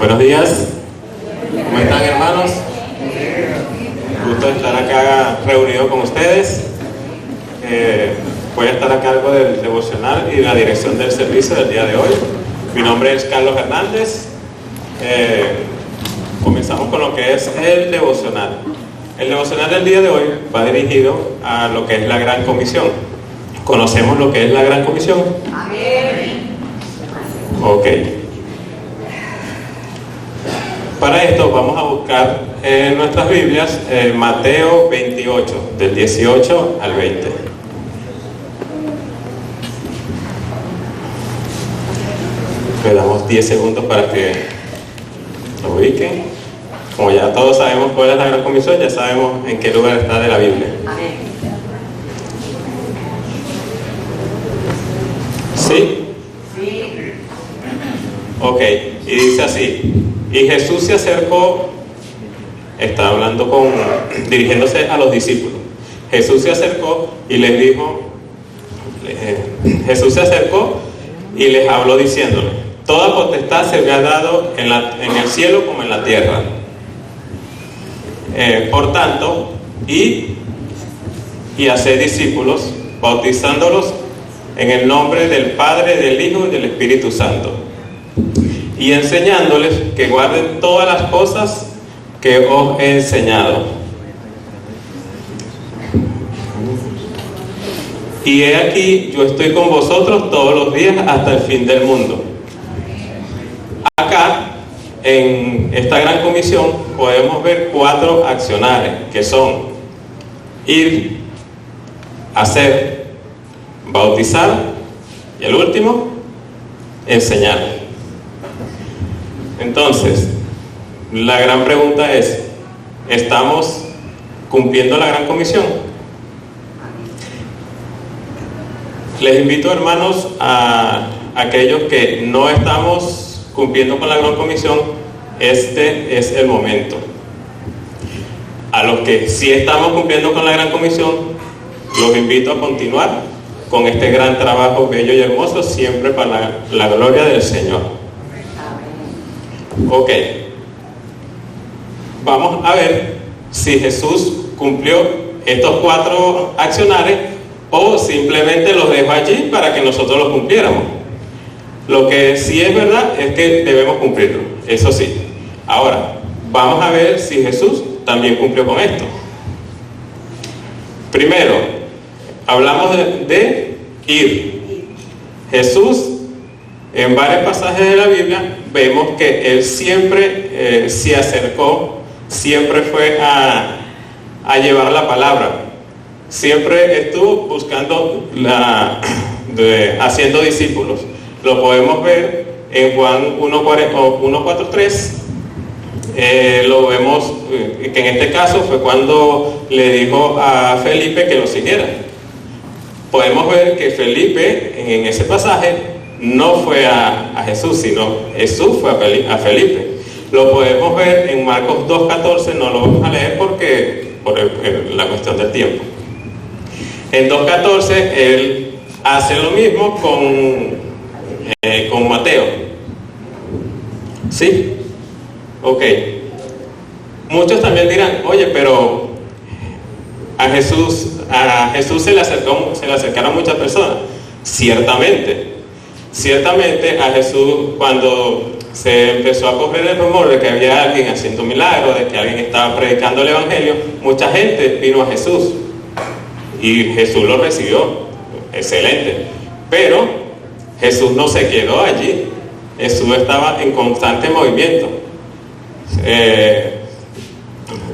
Buenos días, ¿cómo están, hermanos? Gusto estar acá reunido con ustedes. Voy a estar a cargo del devocional y de la dirección del servicio del día de hoy. Mi nombre es Carlos Hernández. Comenzamos con lo que es el devocional. El devocional del día de hoy va dirigido a lo que es la Gran Comisión. ¿Conocemos lo que es la Gran Comisión? Amén. Ok. Para esto vamos a buscar en nuestras Biblias Mateo 28, del 18 al 20. Le damos 10 segundos para que lo ubiquen. Como ya todos sabemos cuál es la Gran Comisión, ya sabemos en qué lugar está de la Biblia. Amén. ¿Sí? Sí. Ok, y dice así: y Jesús se acercó, está hablando dirigiéndose a los discípulos. Jesús se acercó y les dijo, Jesús se acercó y les habló diciéndole: toda potestad se me ha dado en el cielo como en la tierra. Por tanto, y haced discípulos, bautizándolos en el nombre del Padre, del Hijo y del Espíritu Santo, y enseñándoles que guarden todas las cosas que os he enseñado. Y he aquí, yo estoy con vosotros todos los días hasta el fin del mundo. Acá, en esta Gran Comisión, podemos ver 4 accionarios, que son ir, hacer, bautizar y el último, enseñar. Entonces, la gran pregunta es: ¿estamos cumpliendo la Gran Comisión? Les invito, hermanos, a aquellos que no estamos cumpliendo con la Gran Comisión, este es el momento. A los que sí estamos cumpliendo con la Gran Comisión, los invito a continuar con este gran trabajo bello y hermoso, siempre para la gloria del Señor. Ok, vamos a ver si Jesús cumplió estos 4 accionarios o simplemente los dejó allí para que nosotros los cumpliéramos. Lo que sí es verdad es que debemos cumplirlo, eso sí. Ahora, vamos a ver si Jesús también cumplió con esto. Primero, hablamos de ir. Jesús, en varios pasajes de la Biblia, vemos que Él siempre se acercó, siempre fue a llevar la palabra. Siempre estuvo buscando, haciendo discípulos. Lo podemos ver en Juan 1:4-3. Lo vemos que en este caso fue cuando le dijo a Felipe que lo siguiera. Podemos ver que Felipe en ese pasaje no fue a Jesús, sino Jesús fue a Felipe. Lo podemos ver en Marcos 2:14, no lo vamos a leer por la cuestión del tiempo. En 2:14 él hace lo mismo con Mateo. ¿Sí? Ok. Muchos también dirán: oye, pero a Jesús se le acercaron muchas personas. Ciertamente a Jesús, cuando se empezó a correr el rumor de que había alguien haciendo milagros, de que alguien estaba predicando el Evangelio, mucha gente vino a Jesús y Jesús lo recibió, excelente. Pero Jesús no se quedó allí. Jesús estaba en constante movimiento,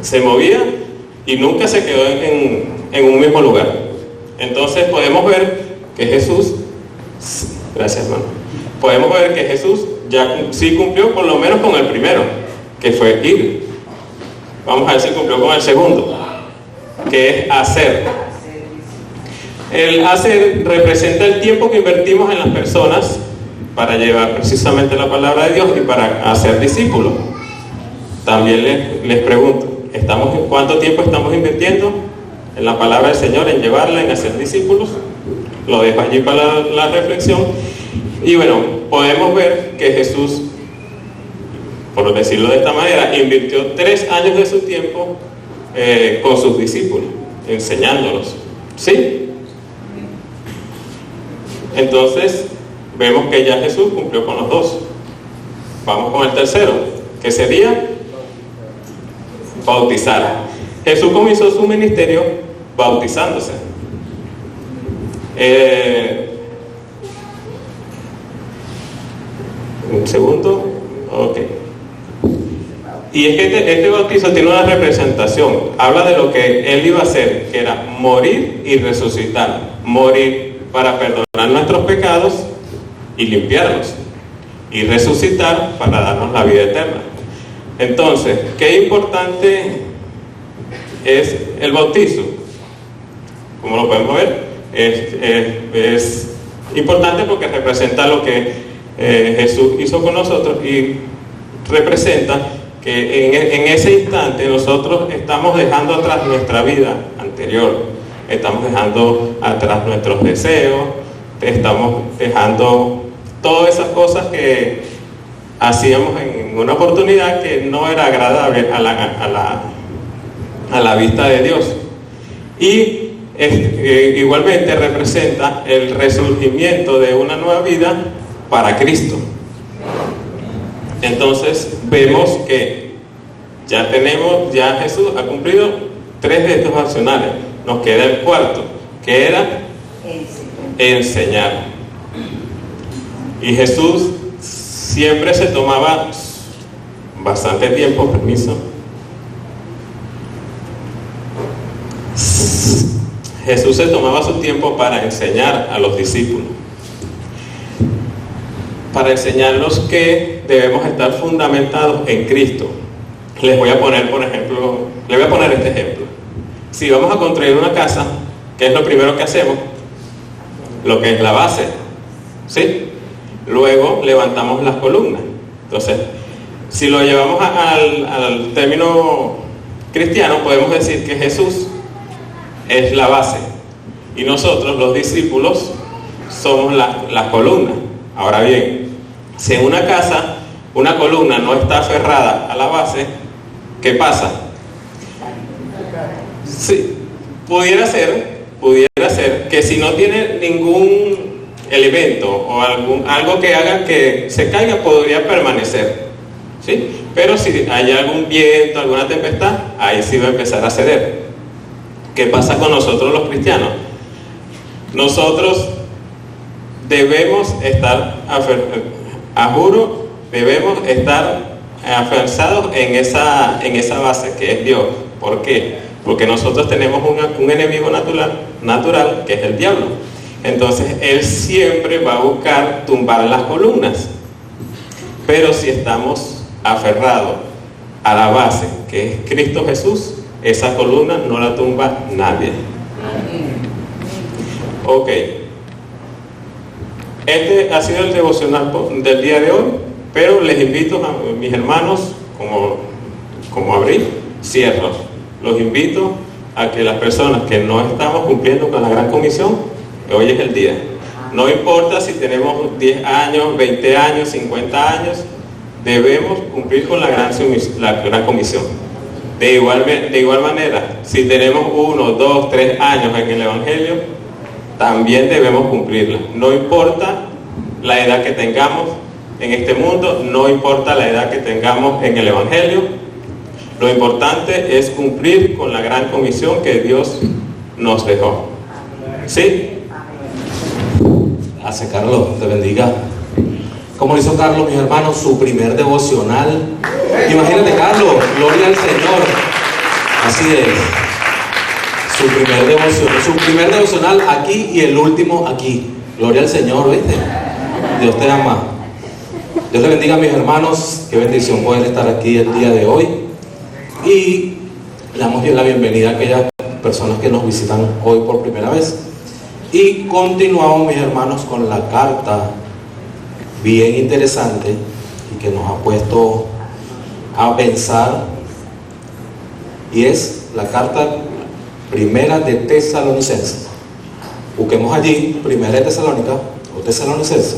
se movía y nunca se quedó en un mismo lugar. Entonces podemos ver que Jesús, gracias, hermano, podemos ver que Jesús ya sí cumplió por lo menos con el primero, que fue ir. Vamos a ver si cumplió con el segundo, que es hacer. El hacer representa el tiempo que invertimos en las personas para llevar precisamente la palabra de Dios y para hacer discípulos. También les pregunto: ¿cuánto tiempo estamos invirtiendo en la palabra del Señor, en llevarla, en hacer discípulos? Lo dejo allí para la reflexión. Y bueno, podemos ver que Jesús por decirlo de esta manera, invirtió 3 años de su tiempo con sus discípulos, enseñándolos. ¿Sí? Entonces, vemos que ya Jesús cumplió con los 2. Vamos con el tercero, que sería bautizar. Jesús comenzó su ministerio bautizándose. Un segundo. Ok. Y es que este bautizo tiene una representación. Habla de lo que Él iba a hacer, que era morir y resucitar. Morir para perdonar nuestros pecados y limpiarlos. Y resucitar para darnos la vida eterna. Entonces, ¿qué importante es el bautizo? Como lo podemos ver, es importante porque representa lo que Jesús hizo con nosotros y representa que en ese instante nosotros estamos dejando atrás nuestra vida anterior, estamos dejando atrás nuestros deseos, estamos dejando todas esas cosas que hacíamos en una oportunidad que no era agradable a la vista de Dios. Y igualmente representa el resurgimiento de una nueva vida para Cristo. Entonces vemos que ya Jesús ha cumplido 3 de estos accionales. Nos queda el cuarto, que era enseñar. Y Jesús siempre se tomaba bastante tiempo, Jesús se tomaba su tiempo para enseñar a los discípulos, para enseñarlos que debemos estar fundamentados en Cristo. Les voy a poner este ejemplo. Si vamos a construir una casa, ¿qué es lo primero que hacemos? Lo que es la base, ¿sí? Luego levantamos las columnas. Entonces, si lo llevamos al término cristiano, podemos decir que Jesús es la base y nosotros, los discípulos, somos las columnas. Ahora bien, si en una casa una columna no está aferrada a la base, ¿qué pasa? Sí, pudiera ser que si no tiene ningún elemento o algo que haga que se caiga, podría permanecer, ¿sí? Pero si hay algún viento, alguna tempestad, ahí sí va a empezar a ceder. ¿Qué pasa con nosotros los cristianos? Nosotros debemos estar debemos estar afianzados en esa base que es Dios. ¿Por qué? Porque nosotros tenemos un enemigo natural que es el diablo. Entonces él siempre va a buscar tumbar las columnas. Pero si estamos aferrados a la base que es Cristo Jesús, esa columna no la tumba nadie. Ok. Este ha sido el devocional del día de hoy, pero les invito a mis hermanos, como abrí, cierro. Los invito a que las personas que no estamos cumpliendo con la gran comisión, hoy es el día. No importa si tenemos 10 años, 20 años, 50 años, debemos cumplir con la gran comisión. De igual manera, si tenemos 1, 2, 3 años en el Evangelio, también debemos cumplirla. No importa la edad que tengamos en este mundo, no importa la edad que tengamos en el Evangelio, lo importante es cumplir con la gran comisión que Dios nos dejó. ¿Sí? Gracias, Carlos, te bendiga. Como hizo Carlos, mis hermanos, su primer devocional. Imagínate, Carlos, gloria al Señor. Así es. Su primer devocional aquí y el último aquí. Gloria al Señor, ¿viste? Dios te ama. Dios te bendiga, mis hermanos. Qué bendición poder estar aquí el día de hoy. Y le damos la bienvenida a aquellas personas que nos visitan hoy por primera vez. Y continuamos, mis hermanos, con la carta bien interesante y que nos ha puesto a pensar, y es la carta primera de Tesalonicenses. Busquemos allí, primera de Tesalónica o Tesalonicenses.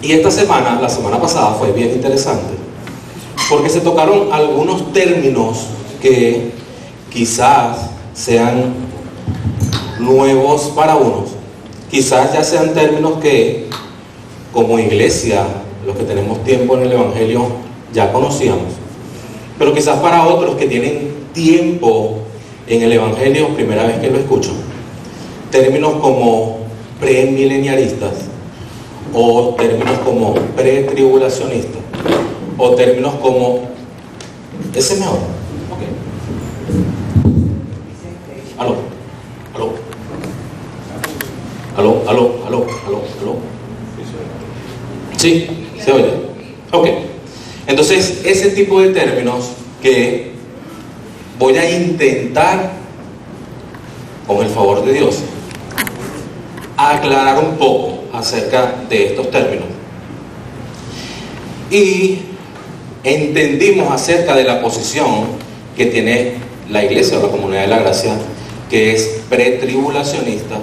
Y esta semana, la semana pasada, fue bien interesante, porque se tocaron algunos términos que quizás sean nuevos para unos, quizás ya sean términos que como iglesia, los que tenemos tiempo en el Evangelio, ya conocíamos, pero quizás para otros que tienen tiempo en el Evangelio, primera vez que lo escucho, términos como premilenialistas, o términos como pretribulacionistas, o términos como ese mejor. Aló, aló, aló, aló, aló, aló, aló. Sí, se oye. Ok. Entonces, ese tipo de términos que voy a intentar, con el favor de Dios, aclarar un poco acerca de estos términos. Y entendimos acerca de la posición que tiene la iglesia o la comunidad de la gracia, que es pretribulacionista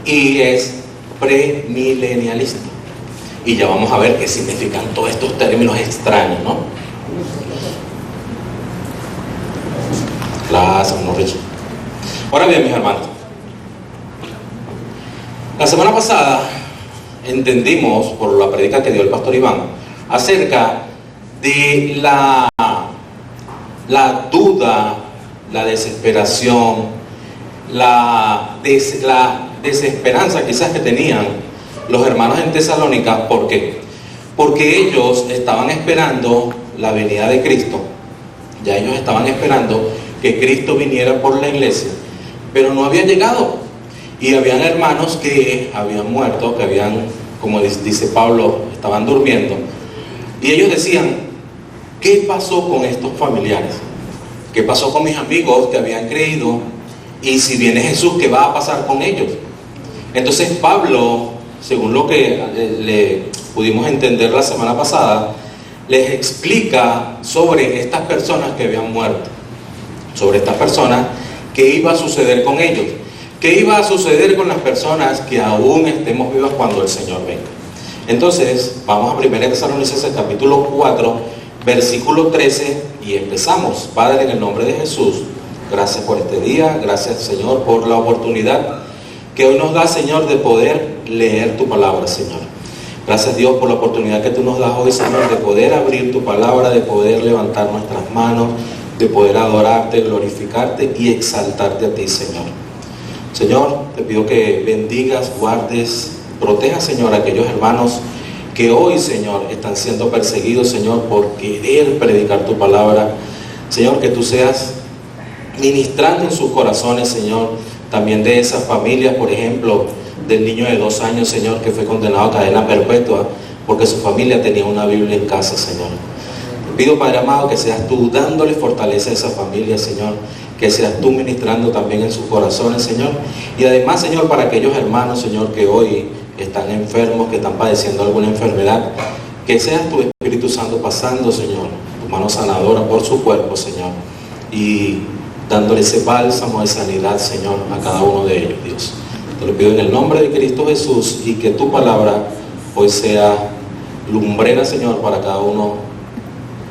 y es premilenialista. Y ya vamos a ver qué significan todos estos términos extraños, ¿no? Gracias, no, Richard. Ahora bien, mis hermanos, la semana pasada entendimos, por la predica que dio el pastor Iván, acerca de la duda, la desesperación, la desesperanza quizás que tenían los hermanos en Tesalónica. ¿Por qué? Porque ellos estaban esperando la venida de Cristo. Ya ellos estaban esperando que Cristo viniera por la iglesia, pero no había llegado. Y habían hermanos que habían muerto, que habían, como dice Pablo, estaban durmiendo. Y ellos decían, ¿qué pasó con estos familiares? ¿Qué pasó con mis amigos que habían creído? Y si viene Jesús, ¿qué va a pasar con ellos? Entonces Pablo, según lo que le pudimos entender la semana pasada, les explica sobre estas personas que habían muerto, sobre estas personas, qué iba a suceder con ellos. ¿Qué iba a suceder con las personas que aún estemos vivas cuando el Señor venga? Entonces, vamos a 1 Tesalonicenses capítulo 4, versículo 13, y empezamos. Padre, en el nombre de Jesús, gracias por este día, gracias, Señor, por la oportunidad que hoy nos da, Señor, de poder leer tu palabra, Señor. Gracias, Dios, por la oportunidad que tú nos das hoy, Señor, de poder abrir tu palabra, de poder levantar nuestras manos, de poder adorarte, glorificarte y exaltarte a ti, Señor. Señor, te pido que bendigas, guardes, protejas, Señor, a aquellos hermanos que hoy, Señor, están siendo perseguidos, Señor, por querer predicar tu palabra. Señor, que tú seas ministrando en sus corazones, Señor, también de esas familias, por ejemplo, del niño de 2 años, Señor, que fue condenado a cadena perpetua porque su familia tenía una Biblia en casa, Señor. Te pido, Padre amado, que seas tú dándole fortaleza a esa familia, Señor, que seas tú ministrando también en sus corazones, Señor. Y además, Señor, para aquellos hermanos, Señor, que hoy están enfermos, que están padeciendo alguna enfermedad, que seas tu Espíritu Santo pasando, Señor, tu mano sanadora por su cuerpo, Señor, y dándole ese bálsamo de sanidad, Señor, a cada uno de ellos, Dios. Te lo pido en el nombre de Cristo Jesús, y que tu palabra hoy sea lumbrera, Señor, para cada uno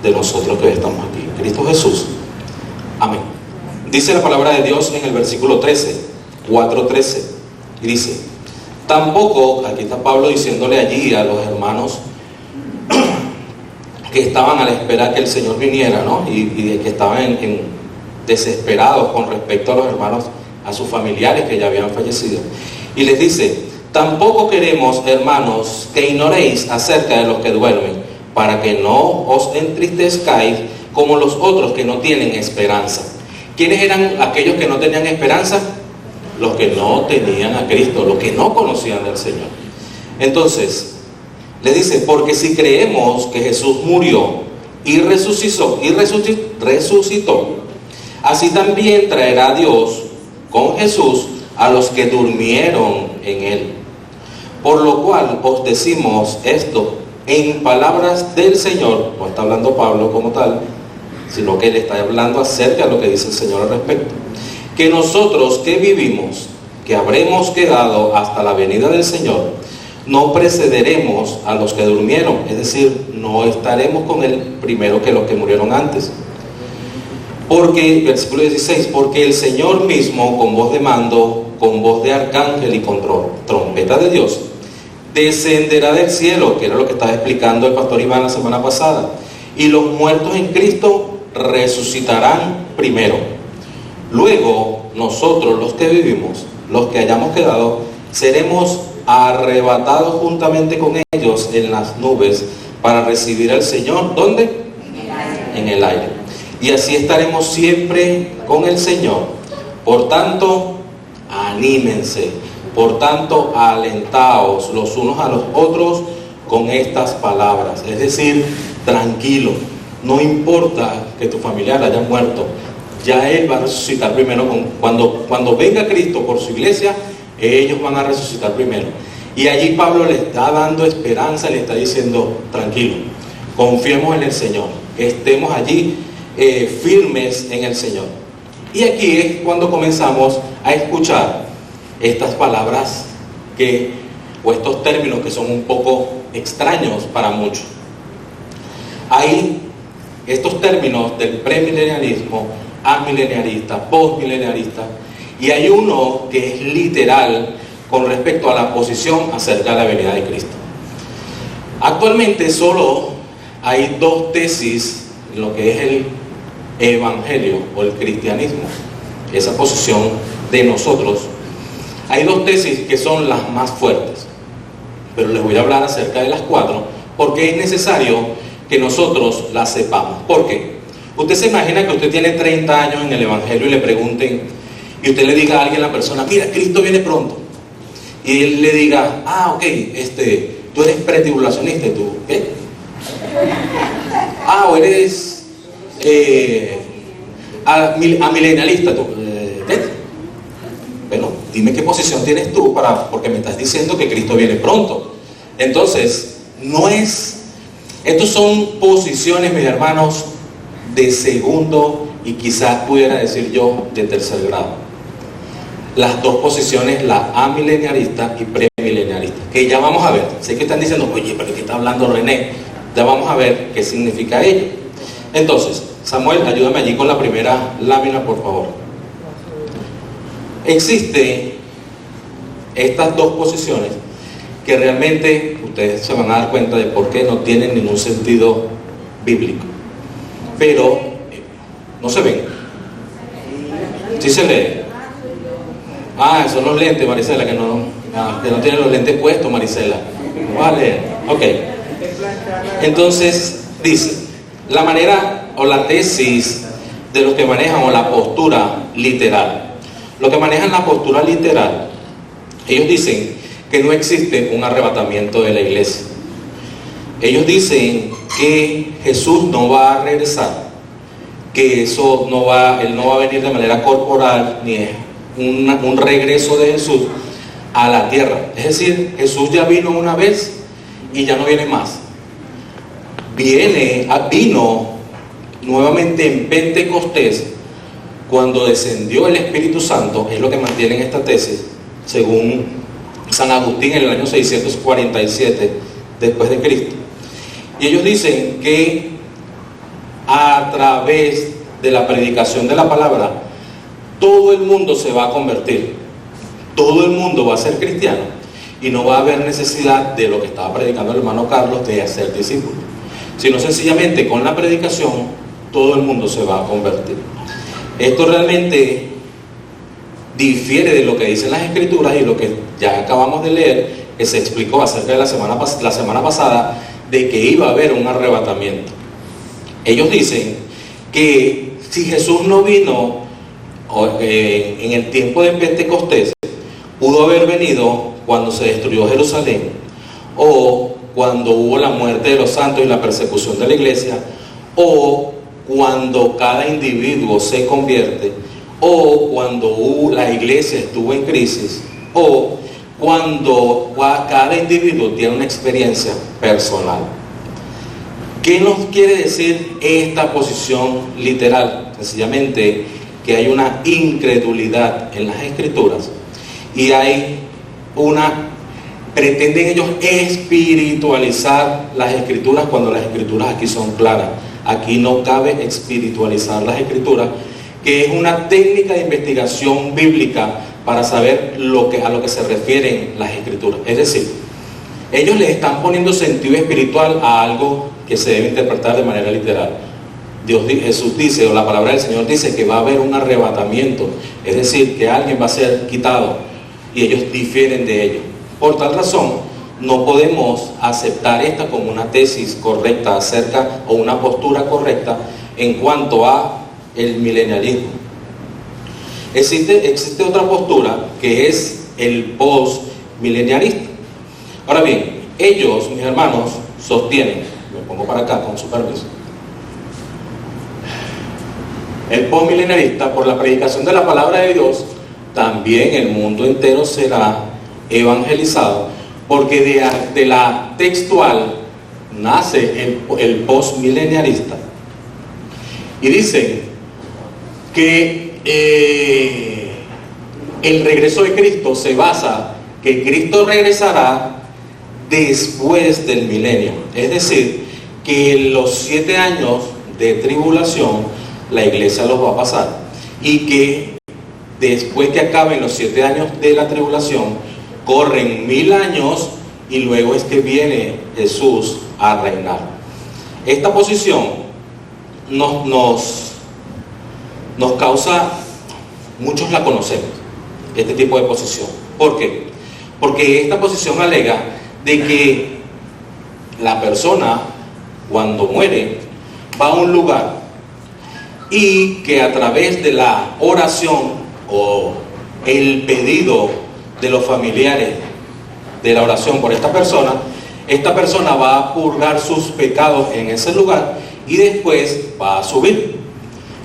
de nosotros que estamos aquí. Cristo Jesús. Amén. Dice la palabra de Dios en el versículo 13, 4:13, y dice, tampoco, aquí está Pablo diciéndole allí a los hermanos que estaban a la espera que el Señor viniera, ¿no? Y que estaban desesperados con respecto a los hermanos, a sus familiares que ya habían fallecido. Y les dice, tampoco queremos, hermanos, que ignoréis acerca de los que duermen, para que no os entristezcáis como los otros que no tienen esperanza. ¿Quiénes eran aquellos que no tenían esperanza? Los que no tenían a Cristo, los que no conocían del Señor. Entonces, le dice, porque si creemos que Jesús murió y resucitó, así también traerá Dios con Jesús a los que durmieron en Él. Por lo cual os decimos esto en palabras del Señor. No está hablando Pablo como tal, sino que él está hablando acerca de lo que dice el Señor al respecto. Que nosotros que vivimos, que habremos quedado hasta la venida del Señor, no precederemos a los que durmieron, es decir, no estaremos con él primero que los que murieron antes. Porque, versículo 16, porque el Señor mismo, con voz de mando, con voz de arcángel y con trompeta de Dios, descenderá del cielo, que era lo que estaba explicando el pastor Iván la semana pasada, y los muertos en Cristo resucitarán primero. Luego, nosotros, los que vivimos, los que hayamos quedado, seremos arrebatados juntamente con ellos en las nubes para recibir al Señor. ¿Dónde? En el aire. Y así estaremos siempre con el Señor. Por tanto, anímense. Por tanto, alentaos los unos a los otros con estas palabras. Es decir, tranquilo. No importa que tu familiar haya muerto. Ya Él va a resucitar primero. Cuando venga Cristo por su iglesia, ellos van a resucitar primero. Y allí Pablo le está dando esperanza, le está diciendo, tranquilo, confiemos en el Señor, estemos allí firmes en el Señor. Y aquí es cuando comenzamos a escuchar estas palabras o estos términos que son un poco extraños para muchos. Hay estos términos del premilenialismo, amilenialista, postmilenialista, y hay uno que es literal con respecto a la posición acerca de la venida de Cristo. Actualmente solo hay dos tesis en lo que es el evangelio o el cristianismo, esa posición de nosotros. Hay dos tesis que son las más fuertes, pero les voy a hablar acerca de las cuatro porque es necesario que nosotros las sepamos. ¿Por qué? Usted se imagina que usted tiene 30 años en el evangelio y le pregunten, y usted le diga a alguien, la persona, mira, Cristo viene pronto, y él le diga, ok, tú eres pretribulacionista, ¿y tú qué? O eres amilenialista, tú ¿qué? Bueno, dime qué posición tienes tú porque me estás diciendo que Cristo viene pronto. Entonces, estos son posiciones, mis hermanos, de segundo y quizás pudiera decir yo de tercer grado. Las dos posiciones, la amilenialista y premilenialista, que ya vamos a ver. Sé que están diciendo, oye, pero ¿qué está hablando René? Ya vamos a ver qué significa ello. Entonces, Samuel, ayúdame allí con la primera lámina, por favor. Existen estas dos posiciones que realmente ustedes se van a dar cuenta de por qué no tienen ningún sentido bíblico. Pero no se ven. ¿Sí se lee? Son los lentes, Marisela, que no tienen los lentes puestos, Marisela. Vale, ok. Entonces, dice, la manera o la tesis de los que manejan o la postura literal. Los que manejan la postura literal, ellos dicen que no existe un arrebatamiento de la iglesia. Ellos dicen que Jesús no va a regresar, que Él no va a venir de manera corporal, ni es un regreso de Jesús a la tierra. Es decir, Jesús ya vino una vez y ya no viene más. Vino nuevamente en Pentecostés, cuando descendió el Espíritu Santo. Es lo que mantienen esta tesis, según San Agustín, en el año 647 después de Cristo. Y ellos dicen que a través de la predicación de la palabra, todo el mundo se va a convertir, todo el mundo va a ser cristiano y no va a haber necesidad de lo que estaba predicando el hermano Carlos de hacer discípulos, sino sencillamente con la predicación todo el mundo se va a convertir. Esto realmente difiere de lo que dicen las escrituras y lo que ya acabamos de leer, que se explicó acerca de la semana pasada, de que iba a haber un arrebatamiento. Ellos dicen que si Jesús no vino en el tiempo de Pentecostés, pudo haber venido cuando se destruyó Jerusalén, o cuando hubo la muerte de los santos y la persecución de la iglesia, o cuando cada individuo se convierte, o cuando la iglesia estuvo en crisis, o cuando cada individuo tiene una experiencia personal. ¿Qué nos quiere decir esta posición literal? Sencillamente que hay una incredulidad en las escrituras y hay una pretenden ellos espiritualizar las escrituras cuando las escrituras aquí son claras. Aquí no cabe espiritualizar las escrituras, que es una técnica de investigación bíblica para saber a lo que se refieren las escrituras. Es decir, ellos le están poniendo sentido espiritual a algo que se debe interpretar de manera literal. Jesús dice, o la palabra del Señor dice, que va a haber un arrebatamiento, es decir, que alguien va a ser quitado, y ellos difieren de ello. Por tal razón, no podemos aceptar esta como una tesis correcta acerca, o una postura correcta en cuanto a el milenialismo. Existe otra postura que es el post-milenialista. Ahora bien, ellos, mis hermanos, sostienen, me pongo para acá con su permiso, el postmilenialista, por la predicación de la palabra de Dios, también el mundo entero será evangelizado, porque de la textual nace el postmilenialista. Y dicen que el regreso de Cristo se basa que Cristo regresará después del milenio, es decir, que los 7 años de tribulación la iglesia los va a pasar, y que después que acaben los 7 años de la tribulación corren 1000 años y luego es que viene Jesús a reinar. Esta posición nos causa, muchos la conocemos, este tipo de posición. ¿Por qué? Porque esta posición alega de que la persona cuando muere va a un lugar, y que a través de la oración o el pedido de los familiares de la oración por esta persona va a purgar sus pecados en ese lugar y después va a subir.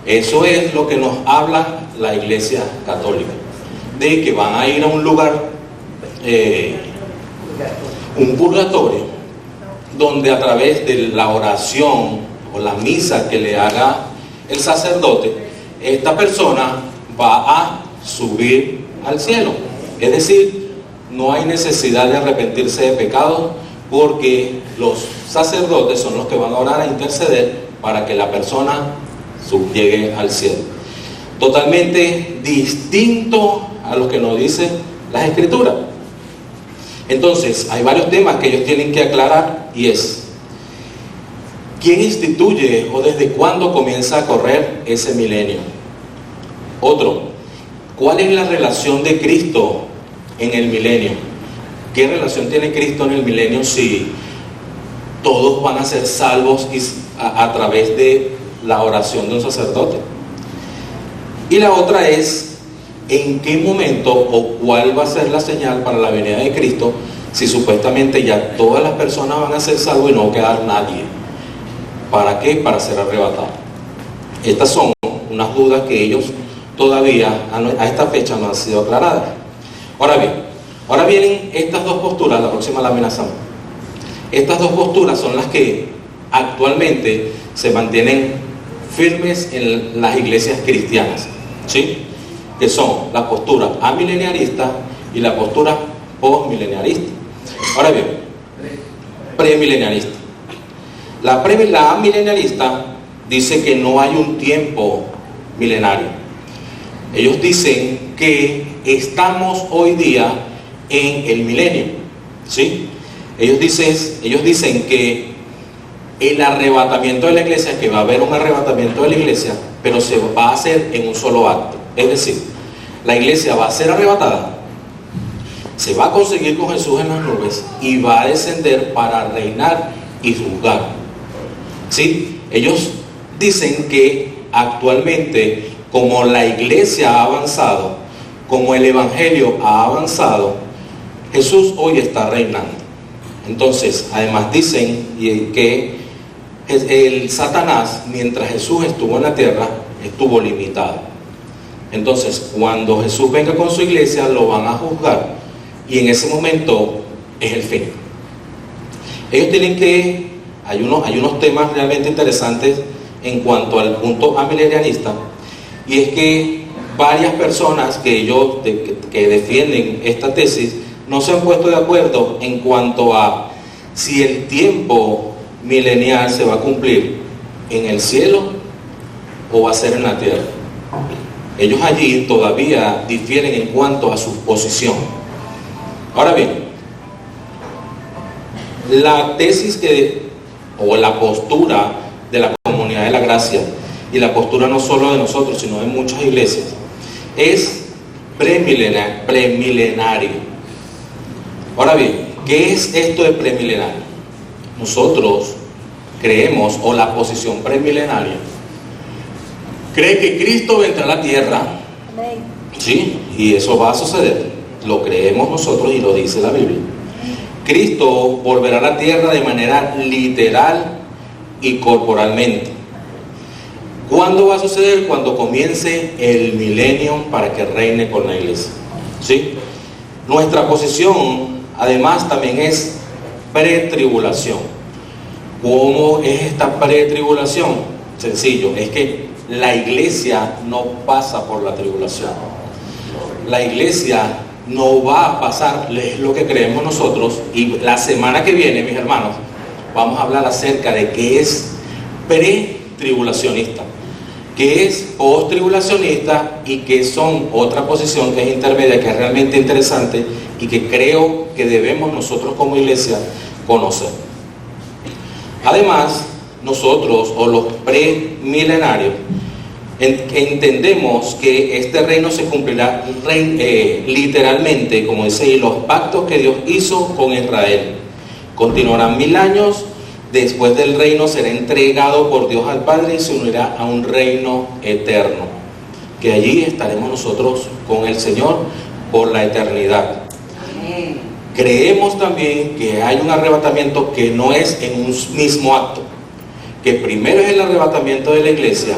Eso es lo que nos habla la Iglesia Católica, de que van a ir a un lugar, un purgatorio, donde a través de la oración o la misa que le haga el sacerdote, esta persona va a subir al cielo. Es decir, no hay necesidad de arrepentirse de pecados, porque los sacerdotes son los que van a orar, a interceder para que la persona llegue al cielo. Totalmente distinto a lo que nos dicen las escrituras. Entonces, hay varios temas que ellos tienen que aclarar, y es: ¿quién instituye o desde cuándo comienza a correr ese milenio? Otro, ¿cuál es la relación de Cristo en el milenio? ¿Qué relación tiene Cristo en el milenio si todos van a ser salvos a través de la oración de un sacerdote? Y la otra es, ¿en qué momento o cuál va a ser la señal para la venida de Cristo si supuestamente ya todas las personas van a ser salvos y no va a quedar nadie? ¿Para qué? Para ser arrebatados. Estas son unas dudas que ellos todavía a esta fecha no han sido aclaradas. Ahora vienen estas dos posturas, la próxima la amenazamos. Estas dos posturas son las que actualmente se mantienen firmes en las iglesias cristianas, ¿sí? Que son la postura amilenialista y la postura postmilenialista. Ahora bien, premilenialista. La amilenialista dice que no hay un tiempo milenario. Ellos dicen que estamos hoy día en el milenio, ¿sí? Ellos dicen que el arrebatamiento de la iglesia, que va a haber un arrebatamiento de la iglesia, pero se va a hacer en un solo acto. Es decir, la iglesia va a ser arrebatada, se va a conseguir con Jesús en las nubes y va a descender para reinar y juzgar, ¿sí? Ellos dicen que actualmente, como la iglesia ha avanzado, como el evangelio ha avanzado, Jesús hoy está reinando. Entonces, además dicen que el Satanás, mientras Jesús estuvo en la tierra, estuvo limitado. Entonces, cuando Jesús venga con su iglesia, lo van a juzgar, y en ese momento es el fin. Ellos tienen que, hay unos temas realmente interesantes en cuanto al punto amilenialista, y es que varias personas que defienden esta tesis no se han puesto de acuerdo en cuanto a si el tiempo milenial se va a cumplir en el cielo o va a ser en la tierra. Ellos allí todavía difieren en cuanto a su posición. Ahora bien, la tesis o la postura de la comunidad de la gracia, y la postura no solo de nosotros, sino de muchas iglesias, es premilenario. Ahora bien, ¿qué es esto de premilenario? Nosotros creemos, o la posición premilenaria, cree que Cristo vendrá a la tierra. Sí, y eso va a suceder. Lo creemos nosotros y lo dice la Biblia. Cristo volverá a la tierra de manera literal y corporalmente. ¿Cuándo va a suceder? Cuando comience el milenio para que reine con la iglesia. ¿Sí? Nuestra posición, además, también es pretribulación. ¿Cómo es esta pretribulación? Sencillo, es que la iglesia no pasa por la tribulación. La iglesia no va a pasar, es lo que creemos nosotros, y la semana que viene, mis hermanos, vamos a hablar acerca de qué es pretribulacionista, qué es post-tribulacionista y qué son otra posición que es intermedia, que es realmente interesante y que creo que debemos nosotros como iglesia conocer. Además, nosotros, o los premilenarios, entendemos que este reino se cumplirá literalmente, como dice ahí, los pactos que Dios hizo con Israel. Continuarán 1000 años, después del reino será entregado por Dios al Padre y se unirá a un reino eterno, que allí estaremos nosotros con el Señor por la eternidad. Creemos también que hay un arrebatamiento que no es en un mismo acto, que primero es el arrebatamiento de la iglesia,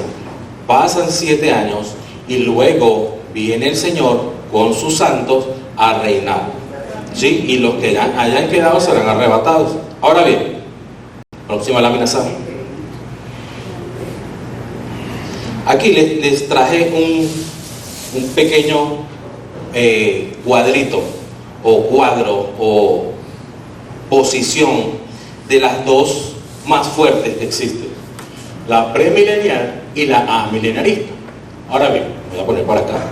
pasan 7 años y luego viene el Señor con sus santos a reinar. ¿Sí? Y los que hayan quedado serán arrebatados. Ahora bien, próxima lámina, Sam. Aquí les traje un pequeño cuadrito o cuadro o posición de las dos más fuertes que existen: la premilenial y la amilenarista. Ahora bien, voy a poner para acá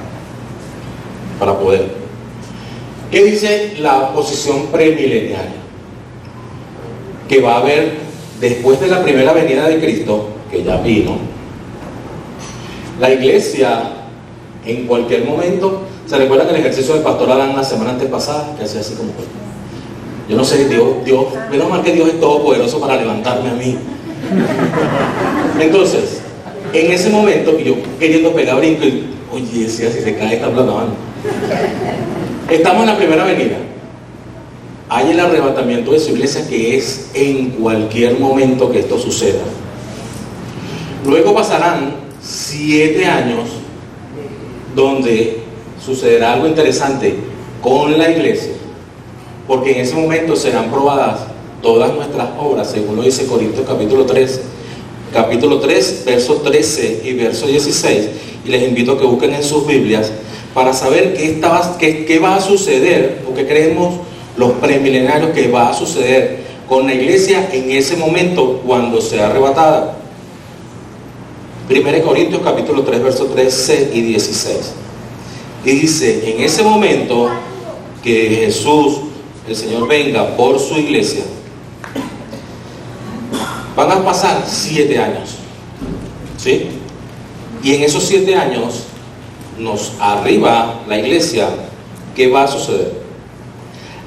para poder. ¿Qué dice la posición premilenial? Que va a haber, después de la primera venida de Cristo, que ya vino, la iglesia en cualquier momento. ¿Se recuerdan el ejercicio del pastor Adán la semana antepasada? Que hacía así como, yo no sé, Dios, menos mal que Dios es todopoderoso para levantarme a mí. Entonces, en ese momento, yo queriendo pegar brinco, y, oye, si se cae esta plataforma. Estamos en la primera venida. Hay el arrebatamiento de su iglesia, que es en cualquier momento que esto suceda. Luego pasarán 7 años donde sucederá algo interesante con la iglesia, porque en ese momento serán probadas todas nuestras obras, según lo dice Corintios capítulo 3, versos 13 y verso 16, y les invito a que busquen en sus Biblias para saber qué va a suceder, o qué creemos los premilenarios que va a suceder con la iglesia en ese momento cuando sea arrebatada. 1 Corintios capítulo 3, versos 13 y 16. Y dice, en ese momento que Jesús, el Señor, venga por su iglesia, van a pasar 7 años, ¿sí? Y en esos 7 años nos arriba la iglesia. ¿Qué va a suceder?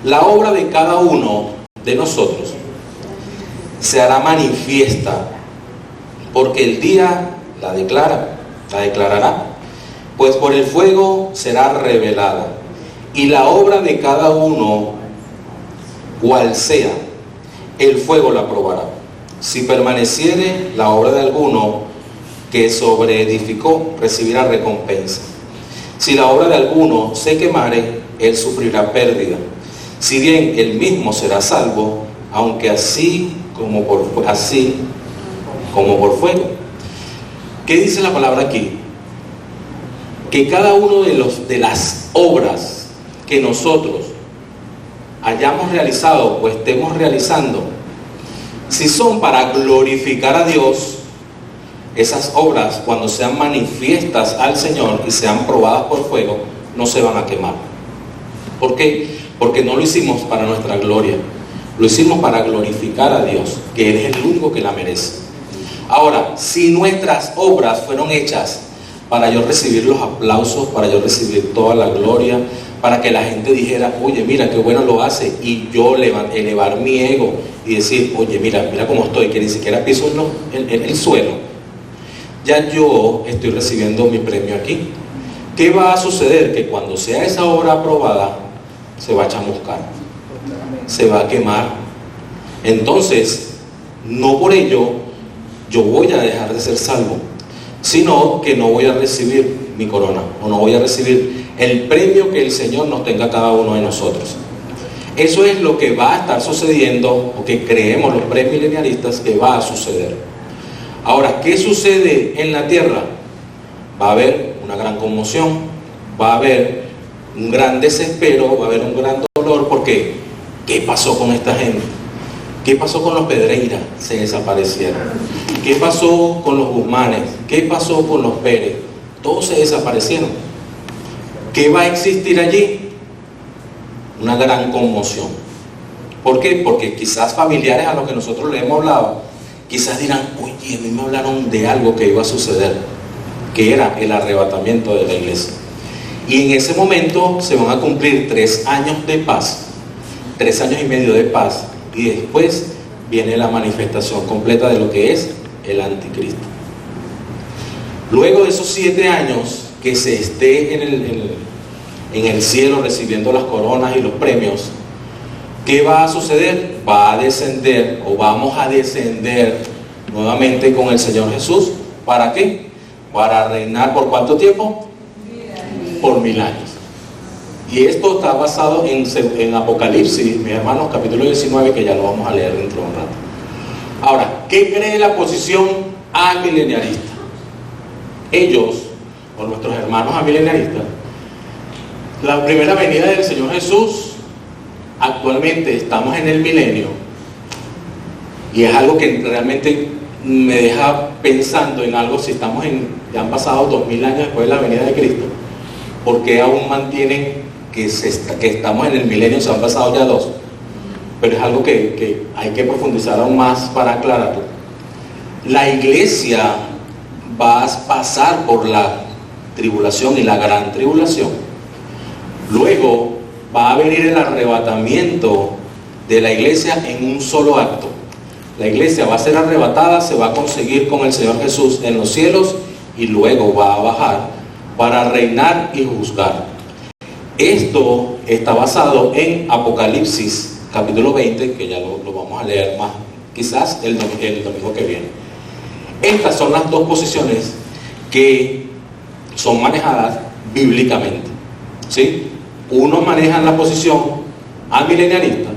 La obra de cada uno de nosotros se hará manifiesta, porque el día la declarará, pues por el fuego será revelada, y la obra de cada uno, cual sea, el fuego la probará. Si permaneciere la obra de alguno que sobreedificó, recibirá recompensa. Si la obra de alguno se quemare, él sufrirá pérdida. Si bien él mismo será salvo, aunque así como por fuego. ¿Qué dice la palabra aquí? Que cada uno de las obras que nosotros hayamos realizado o estemos realizando, si son para glorificar a Dios, esas obras, cuando sean manifiestas al Señor y sean probadas por fuego, no se van a quemar. ¿Por qué? Porque no lo hicimos para nuestra gloria, lo hicimos para glorificar a Dios, que Él es el único que la merece. Ahora, si nuestras obras fueron hechas para yo recibir los aplausos, para yo recibir toda la gloria, para que la gente dijera, oye, mira qué bueno lo hace, y yo elevar mi ego y decir, oye, mira cómo estoy, que ni siquiera piso en el suelo, ya yo estoy recibiendo mi premio aquí. ¿Qué va a suceder? Que cuando sea esa obra aprobada, se va a chamuscar, se va a quemar. Entonces, no por ello yo voy a dejar de ser salvo, sino que no voy a recibir mi corona, o no voy a recibir el premio que el Señor nos tenga a cada uno de nosotros. Eso es lo que va a estar sucediendo, o que creemos los premilenialistas que va a suceder. Ahora, ¿qué sucede en la tierra? Va a haber una gran conmoción, va a haber un gran desespero, va a haber un gran dolor, porque ¿qué pasó con esta gente? ¿Qué pasó con los Pedreira? Se desaparecieron. ¿Qué pasó con los Guzmanes? ¿Qué pasó con los Pérez? Todos se desaparecieron. ¿Qué va a existir allí? Una gran conmoción. ¿Por qué? Porque quizás familiares a los que nosotros le hemos hablado, quizás dirán, oye, a mí me hablaron de algo que iba a suceder, que era el arrebatamiento de la iglesia. Y en ese momento se van a cumplir 3 años de paz, 3 años y medio de paz, y después viene la manifestación completa de lo que es el anticristo. Luego de esos 7 años que se esté en el cielo recibiendo las coronas y los premios, ¿qué va a suceder? Va a descender, o vamos a descender nuevamente con el Señor Jesús. ¿Para qué? Para reinar ¿por cuánto tiempo? Por 1000 años. Y esto está basado en Apocalipsis, mis hermanos, capítulo 19, que ya lo vamos a leer dentro de un rato. Ahora, ¿qué cree la posición amilenialista? Ellos, o nuestros hermanos amilenialistas, la primera venida del Señor Jesús, actualmente estamos en el milenio, y es algo que realmente me deja pensando en algo. Si estamos ya han pasado 2000 años después de la venida de Cristo, ¿por qué aún mantienen que estamos en el milenio? Se han pasado ya 2, pero es algo que hay que profundizar aún más para aclararlo. La iglesia va a pasar por la tribulación y la gran tribulación. Luego va a venir el arrebatamiento de la iglesia en un solo acto. La iglesia va a ser arrebatada, se va a conseguir con el Señor Jesús en los cielos, y luego va a bajar para reinar y juzgar. Esto está basado en Apocalipsis capítulo 20, que ya lo vamos a leer más, quizás el domingo que viene. Estas son las 2 posiciones que son manejadas bíblicamente, ¿sí? Unos manejan la posición amilenialista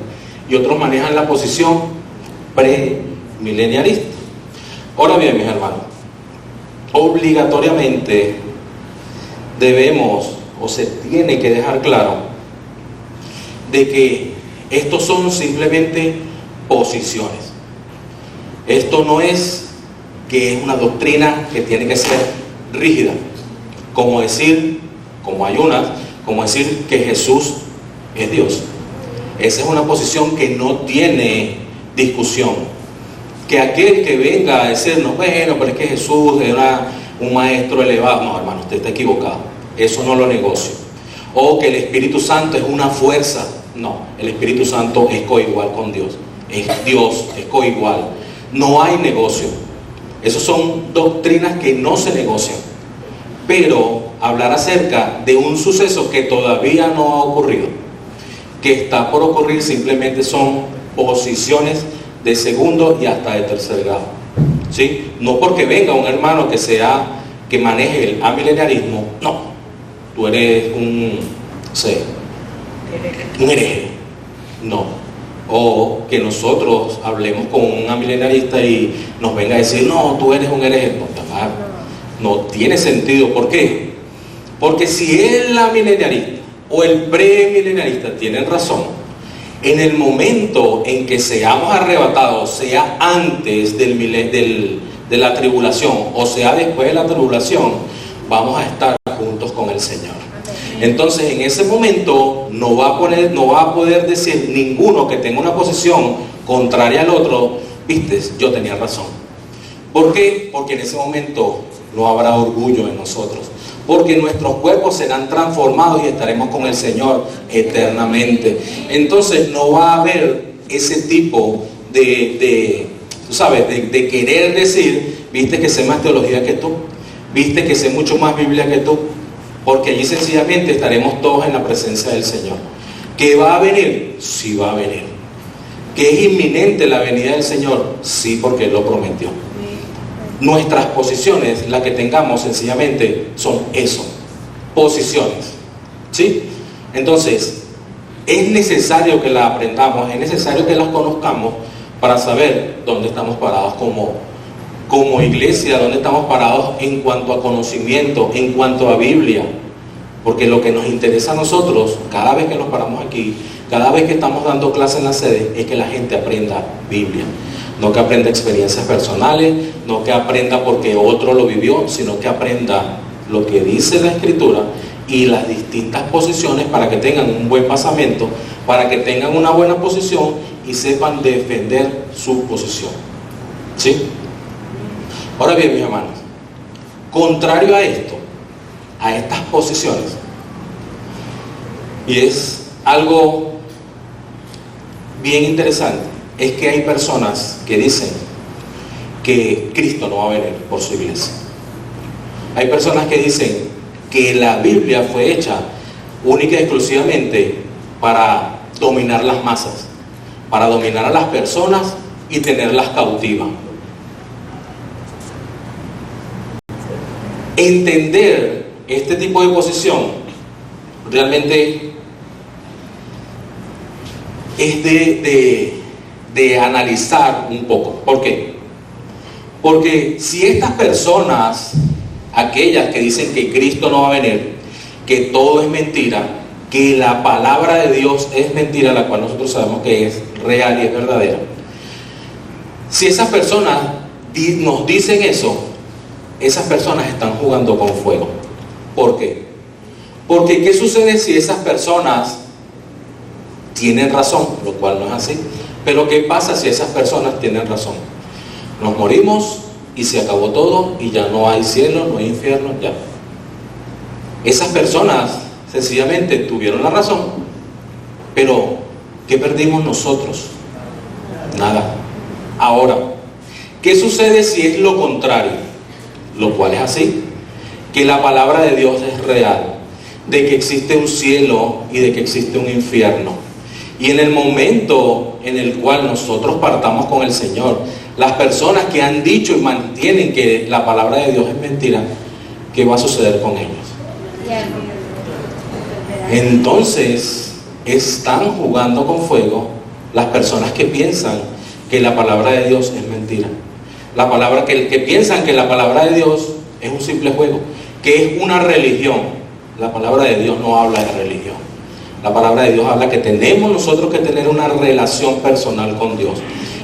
y otros manejan la posición premilenialista. Ahora bien, mis hermanos, obligatoriamente debemos, o se tiene que dejar claro, de que estos son simplemente posiciones. Esto no es que es una doctrina que tiene que ser rígida, como decir, como hay unas, como decir que Jesús es Dios. Esa es una posición que no tiene discusión. Que aquel que venga a decirnos, bueno, pero es que Jesús era un maestro elevado, no, hermano, usted está equivocado, eso no lo negocio. O que el Espíritu Santo es una fuerza, no, el Espíritu Santo es coigual con Dios, es Dios, es coigual, no hay negocio. Esas son doctrinas que no se negocian. Pero hablar acerca de un suceso que todavía no ha ocurrido, que está por ocurrir, simplemente son posiciones de segundo y hasta de tercer grado, ¿sí? No porque venga un hermano que maneje el amilenialismo, no, tú eres un hereje, no. O que nosotros hablemos con un amilenialista y nos venga a decir, no, tú eres un hereje, no tiene sentido. ¿Por qué? Porque si el amilenialista o el premilenialista tienen razón, En el momento en que seamos arrebatados, sea antes de la tribulación o sea después de la tribulación, vamos a estar juntos con el Señor. Entonces en ese momento no va a poder decir ninguno que tenga una posición contraria al otro, viste, yo tenía razón. ¿Por qué? Porque en ese momento no habrá orgullo en nosotros, porque nuestros cuerpos serán transformados y estaremos con el Señor eternamente. Entonces no va a haber ese tipo de querer decir, viste que sé más teología que tú, viste que sé mucho más Biblia que tú, porque allí sencillamente estaremos todos en la presencia del Señor. ¿Que va a venir? Sí va a venir. ¿Que es inminente la venida del Señor? Sí, porque Él lo prometió. Nuestras posiciones, las que tengamos sencillamente, son eso, posiciones, ¿sí? Entonces, es necesario que las aprendamos, es necesario que las conozcamos para saber dónde estamos parados como iglesia, dónde estamos parados en cuanto a conocimiento, en cuanto a Biblia. Porque lo que nos interesa a nosotros, cada vez que nos paramos aquí, cada vez que estamos dando clases en la sede, es que la gente aprenda Biblia. No que aprenda experiencias personales, no que aprenda porque otro lo vivió, sino que aprenda lo que dice la Escritura y las distintas posiciones para que tengan un buen basamento, para que tengan una buena posición y sepan defender su posición. ¿Sí? Ahora bien, mis hermanos, contrario a esto, a estas posiciones, y es algo bien interesante, es que hay personas que dicen que Cristo no va a venir por su iglesia. Hay personas que dicen que la Biblia fue hecha única y exclusivamente para dominar las masas, para dominar a las personas y tenerlas cautivas. Entender este tipo de posición realmente es de analizar un poco. ¿Por qué? Porque si estas personas, aquellas que dicen que Cristo no va a venir, que todo es mentira, que la palabra de Dios es mentira, la cual nosotros sabemos que es real y es verdadera, si esas personas nos dicen eso, esas personas están jugando con fuego. ¿Por qué? Porque ¿qué sucede si esas personas tienen razón? Lo cual no es así. Pero ¿qué pasa si esas personas tienen razón? Nos morimos y se acabó todo y ya no hay cielo, no hay infierno, ya. Esas personas sencillamente tuvieron la razón, pero ¿qué perdimos nosotros? Nada. Ahora, ¿qué sucede si es lo contrario? Lo cual es así, que la palabra de Dios es real, de que existe un cielo y de que existe un infierno. Y en el momento en el cual nosotros partamos con el Señor, las personas que han dicho y mantienen que la palabra de Dios es mentira, ¿qué va a suceder con ellos? Entonces, están jugando con fuego las personas que piensan que la palabra de Dios es mentira. La palabra que piensan que la palabra de Dios es un simple juego, que es una religión. La palabra de Dios no habla de religión. La palabra de Dios habla que tenemos nosotros que tener una relación personal con Dios,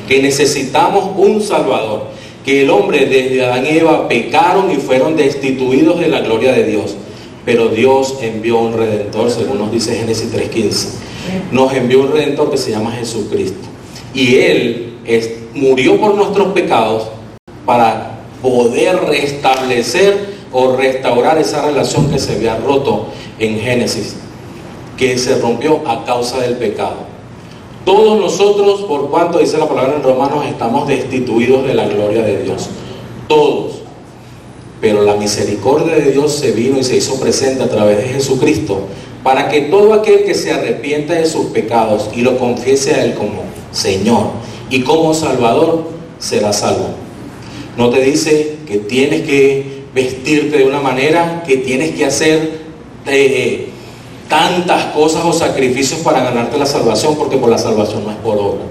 que necesitamos un Salvador, que el hombre desde Adán y Eva pecaron y fueron destituidos de la gloria de Dios, pero Dios envió un Redentor, según nos dice Génesis 3:15. Nos envió un Redentor que se llama Jesucristo, y Él murió por nuestros pecados para poder restablecer o restaurar esa relación que se había roto en Génesis, que se rompió a causa del pecado. Todos nosotros, por cuanto dice la palabra en Romanos, estamos destituidos de la gloria de Dios. Todos. Pero la misericordia de Dios se vino y se hizo presente a través de Jesucristo, para que todo aquel que se arrepienta de sus pecados y lo confiese a Él como Señor y como Salvador, será salvo. No te dice que tienes que vestirte de una manera, que tienes que hacer tantas cosas o sacrificios para ganarte la salvación, porque por la salvación no es por obra.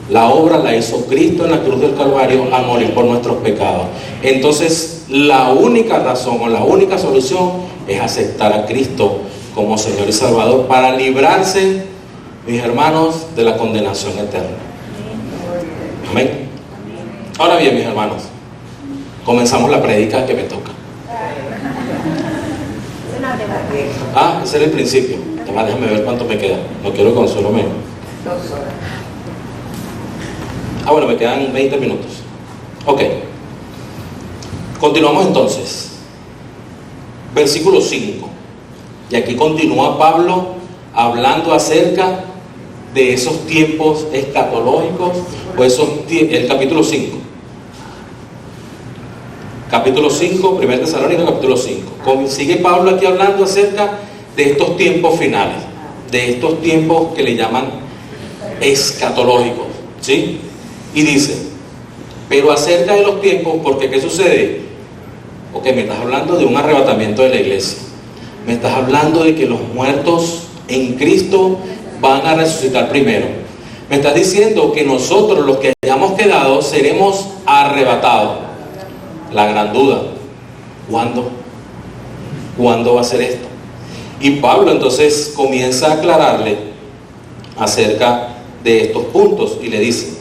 La obra la hizo Cristo en la cruz del Calvario al morir por nuestros pecados. Entonces, la única razón o la única solución es aceptar a Cristo como Señor y Salvador para librarse mis hermanos, de la condenación eterna. Amén. Ahora bien, mis hermanos, comenzamos la prédica que me toca. Ese era el principio. Además, déjame ver cuánto me queda. No quiero que Consuelo menos. 2 horas. Bueno, me quedan 20 minutos. Ok. Continuamos entonces. Versículo 5. Y aquí continúa Pablo hablando acerca de esos tiempos escatológicos, el capítulo 5. Capítulo 5, 1 Tesalónicos, capítulo 5. Sigue Pablo aquí hablando acerca de estos tiempos finales, de estos tiempos que le llaman escatológicos, ¿sí? Y dice, pero acerca de los tiempos, porque ¿qué sucede? Ok, me estás hablando de un arrebatamiento de la iglesia. Me estás hablando de que los muertos en Cristo van a resucitar primero. Me estás diciendo que nosotros, los que hayamos quedado, seremos arrebatados. La gran duda, ¿cuándo? ¿Cuándo va a ser esto? Y Pablo entonces comienza a aclararle acerca de estos puntos y le dice,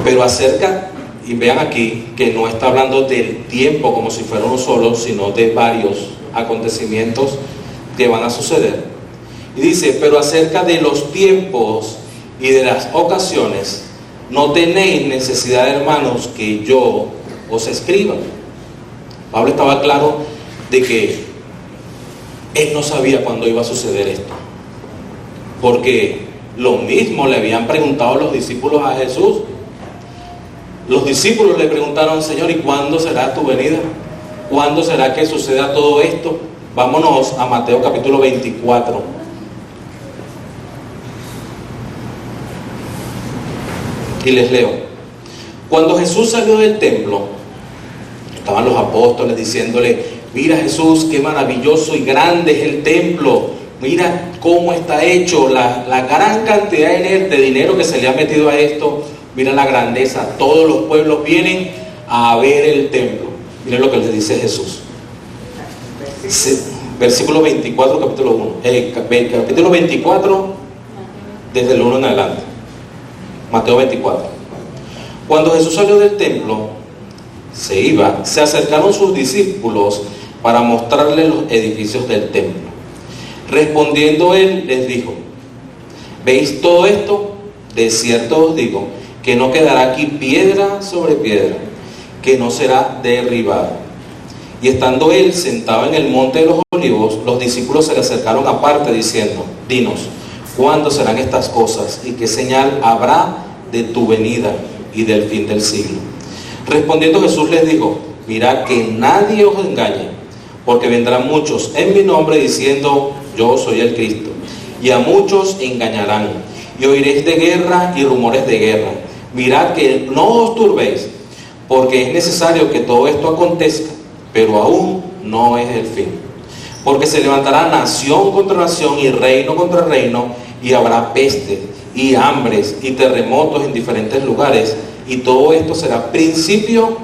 pero acerca, y vean aquí que no está hablando del tiempo como si fuera uno solo, sino de varios acontecimientos que van a suceder. Y dice, pero acerca de los tiempos y de las ocasiones, no tenéis necesidad, hermanos, que yo os escriba. Pablo estaba claro de que él no sabía cuándo iba a suceder esto, porque lo mismo le habían preguntado los discípulos a Jesús. Los discípulos le preguntaron, Señor, ¿y cuándo será tu venida? ¿Cuándo será que suceda todo esto? Vámonos a Mateo capítulo 24. Y les leo. Cuando Jesús salió del templo, estaban los apóstoles diciéndole, mira Jesús, qué maravilloso y grande es el templo, mira cómo está hecho, la gran cantidad de dinero que se le ha metido a esto, mira la grandeza, todos los pueblos vienen a ver el templo. Miren lo que les dice Jesús. Versículo 24, capítulo 1. Capítulo 24, desde el 1 en adelante. Mateo 24. Cuando Jesús salió del templo, se acercaron sus discípulos para mostrarle los edificios del templo. Respondiendo él, les dijo, ¿veis todo esto? De cierto os digo, que no quedará aquí piedra sobre piedra, que no será derribada. Y estando él sentado en el monte de los olivos, los discípulos se le acercaron aparte diciendo, dinos, ¿cuándo serán estas cosas? ¿Y qué señal habrá de tu venida y del fin del siglo? Respondiendo Jesús les dijo, mirad que nadie os engañe, porque vendrán muchos en mi nombre diciendo, yo soy el Cristo, y a muchos engañarán, y oiréis de guerra y rumores de guerra. Mirad que no os turbéis, porque es necesario que todo esto acontezca, pero aún no es el fin. Porque se levantará nación contra nación y reino contra reino, y habrá peste y hambres y terremotos en diferentes lugares, y todo esto será principio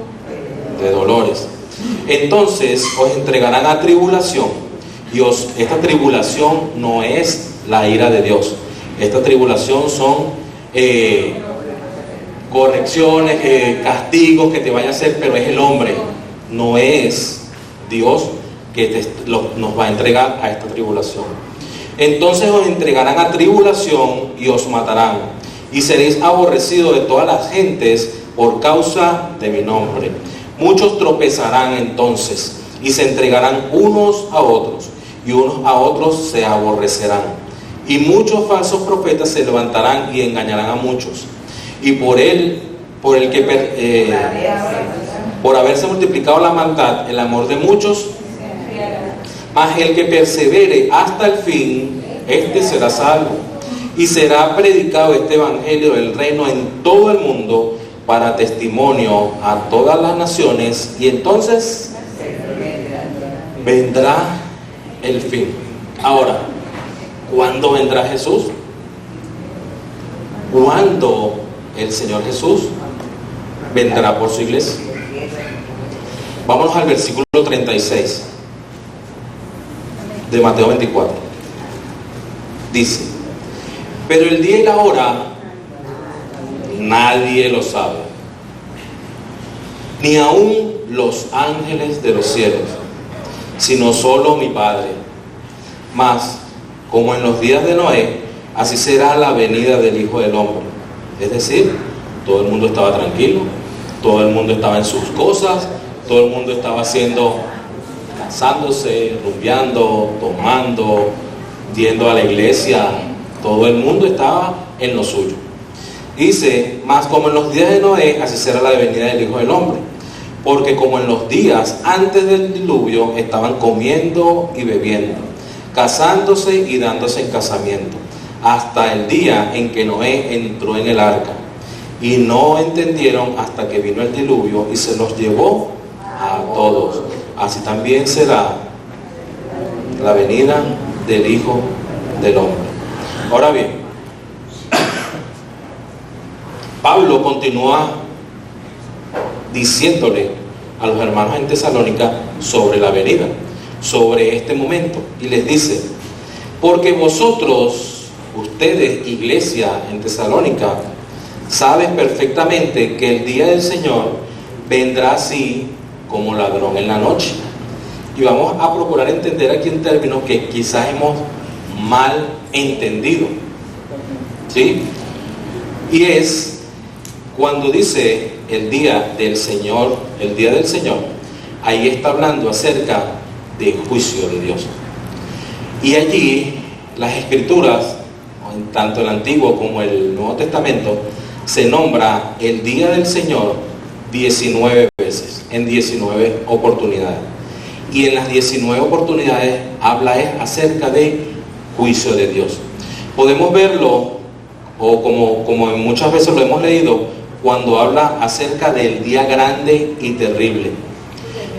de dolores. Entonces os entregarán a tribulación, y esta tribulación no es la ira de Dios. Esta tribulación son correcciones, castigos que te vaya a hacer, pero es el hombre, no es Dios que nos va a entregar a esta tribulación. Entonces os entregarán a tribulación y os matarán, y seréis aborrecidos de todas las gentes por causa de mi nombre. Muchos tropezarán entonces y se entregarán unos a otros, y unos a otros se aborrecerán. Y muchos falsos profetas se levantarán y engañarán a muchos. Y por haberse multiplicado la maldad, el amor de muchos, mas el que persevere hasta el fin, este será salvo. Y será predicado este evangelio del reino en todo el mundo para testimonio a todas las naciones, y entonces vendrá el fin. Ahora, ¿cuándo vendrá Jesús? ¿Cuándo el Señor Jesús vendrá por su iglesia? Vámonos al versículo 36. de Mateo 24. Dice: pero el día y la hora nadie lo sabe, ni aun los ángeles de los cielos, sino solo mi Padre. Mas, como en los días de Noé, así será la venida del Hijo del Hombre. Es decir, todo el mundo estaba tranquilo, todo el mundo estaba en sus cosas, todo el mundo estaba casándose, rumbeando, tomando, yendo a la iglesia, todo el mundo estaba en lo suyo. Dice: mas como en los días de Noé, así será la venida del Hijo del Hombre. Porque como en los días antes del diluvio, estaban comiendo y bebiendo, casándose y dándose en casamiento, hasta el día en que Noé entró en el arca. Y no entendieron hasta que vino el diluvio y se los llevó a todos. Así también será la venida del Hijo del Hombre. Ahora bien, Pablo continúa diciéndole a los hermanos en Tesalónica sobre la venida, sobre este momento, y les dice: porque vosotros, ustedes, iglesia en Tesalónica, saben perfectamente que el día del Señor vendrá así como ladrón en la noche. Y vamos a procurar entender aquí un término que quizás hemos mal entendido, ¿sí? Y es cuando dice el día del Señor, ahí está hablando acerca del juicio de Dios. Y allí las Escrituras, tanto el Antiguo como el Nuevo Testamento, se nombra el día del Señor 19 veces, en 19 oportunidades. Y en las 19 oportunidades habla acerca de juicio de Dios. Podemos verlo, o como muchas veces lo hemos leído, cuando habla acerca del día grande y terrible,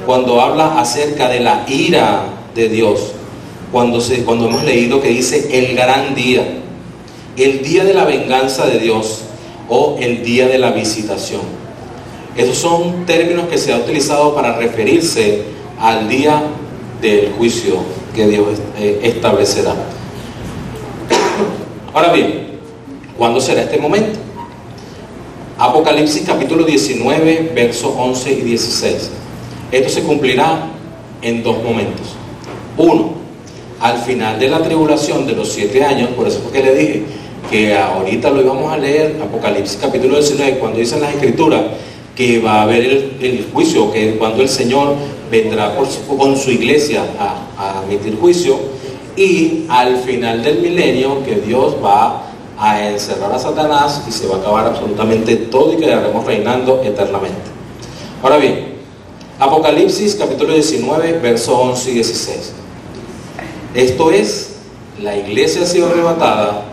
cuando habla acerca de la ira de Dios, cuando hemos leído que dice el gran día, el día de la venganza de Dios o el día de la visitación. Esos son términos que se ha utilizado para referirse al día del juicio que Dios establecerá. Ahora bien, ¿cuándo será este momento? Apocalipsis capítulo 19, versos 11 y 16. Esto se cumplirá en dos momentos. Uno, al final de la tribulación de los 7 años, por eso porque le dije que ahorita lo íbamos a leer, Apocalipsis capítulo 19, cuando dicen las Escrituras que va a haber el juicio, que cuando el Señor vendrá con su iglesia a emitir juicio, y al final del milenio que Dios va a encerrar a Satanás y se va a acabar absolutamente todo y quedaremos reinando eternamente. Ahora bien, Apocalipsis capítulo 19, versos 11 y 16. Esto es, la iglesia ha sido arrebatada,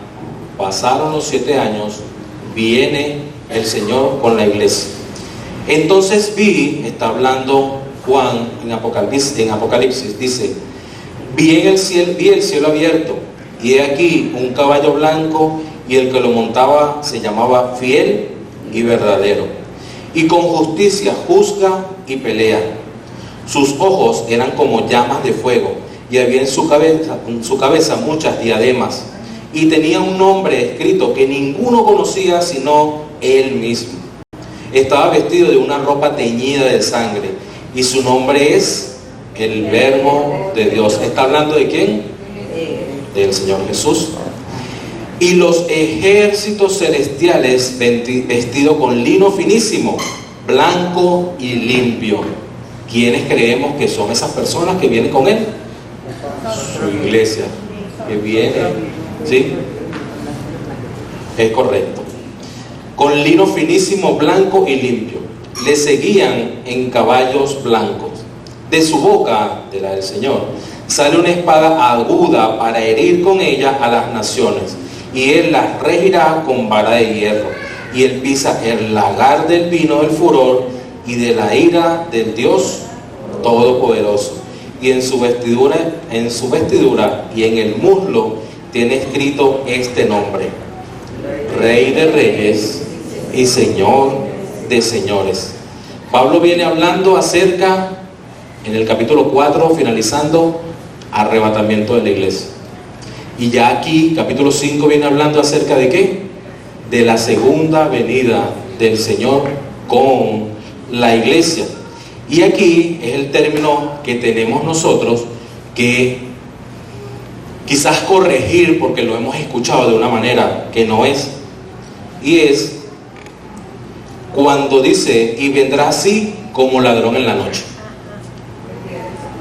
pasaron los 7 años, viene el Señor con la iglesia. Entonces está hablando Juan en Apocalipsis, dice: vi el cielo abierto, y he aquí un caballo blanco, y el que lo montaba se llamaba Fiel y Verdadero, y con justicia juzga y pelea. Sus ojos eran como llamas de fuego, y había en su cabeza muchas diademas, y tenía un nombre escrito que ninguno conocía sino él mismo. Estaba vestido de una ropa teñida de sangre, y su nombre es el Verbo de Dios. ¿Está hablando de quién? Del Señor Jesús. Y los ejércitos celestiales vestidos con lino finísimo, blanco y limpio. ¿Quiénes creemos que son esas personas que vienen con él? Su iglesia, que viene, ¿sí? Es correcto. Con lino finísimo, blanco y limpio. Le seguían en caballos blancos. De su boca, de la del Señor, sale una espada aguda para herir con ella a las naciones, y él las regirá con vara de hierro, y él pisa el lagar del vino del furor y de la ira del Dios Todopoderoso. Y en su vestidura y en el muslo tiene escrito este nombre: Rey de Reyes y Señor de Señores. Pablo viene hablando acerca, en el capítulo 4, finalizando, arrebatamiento de la iglesia. Y ya aquí, capítulo 5, viene hablando acerca de ¿qué? De la segunda venida del Señor con la iglesia. Y aquí es el término que tenemos nosotros que quizás corregir, porque lo hemos escuchado de una manera que no es, y es cuando dice: y vendrá así como ladrón en la noche.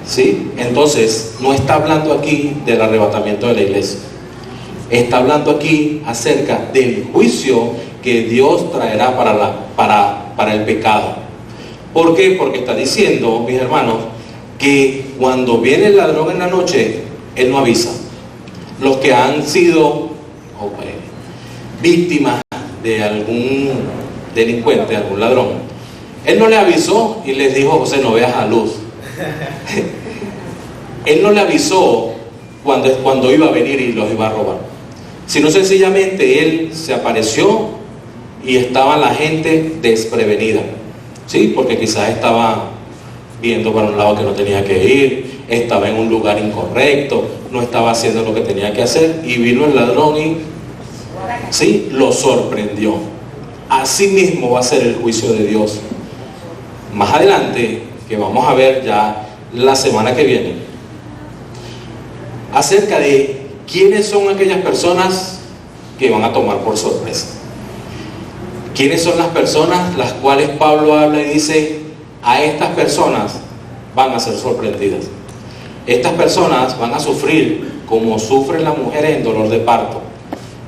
¿Sí? Entonces no está hablando aquí del arrebatamiento de la iglesia, está hablando aquí acerca del juicio que Dios traerá para el pecado. ¿Por qué? Porque está diciendo, mis hermanos, que cuando viene el ladrón en la noche, él no avisa. Los que han sido víctimas de algún delincuente, algún ladrón, él no le avisó y les dijo: José, no veas a luz. Él no le avisó cuando iba a venir y los iba a robar, sino sencillamente él se apareció y estaba la gente desprevenida, ¿sí? Porque quizás estaba viendo para un lado que no tenía que ir, estaba en un lugar incorrecto, no estaba haciendo lo que tenía que hacer, y vino el ladrón y ¿sí? Lo sorprendió. Así mismo va a ser el juicio de Dios más adelante, que vamos a ver ya la semana que viene, acerca de quiénes son aquellas personas que van a tomar por sorpresa. ¿Quiénes son las personas las cuales Pablo habla y dice: a estas personas van a ser sorprendidas? Estas personas van a sufrir como sufren las mujeres en dolor de parto,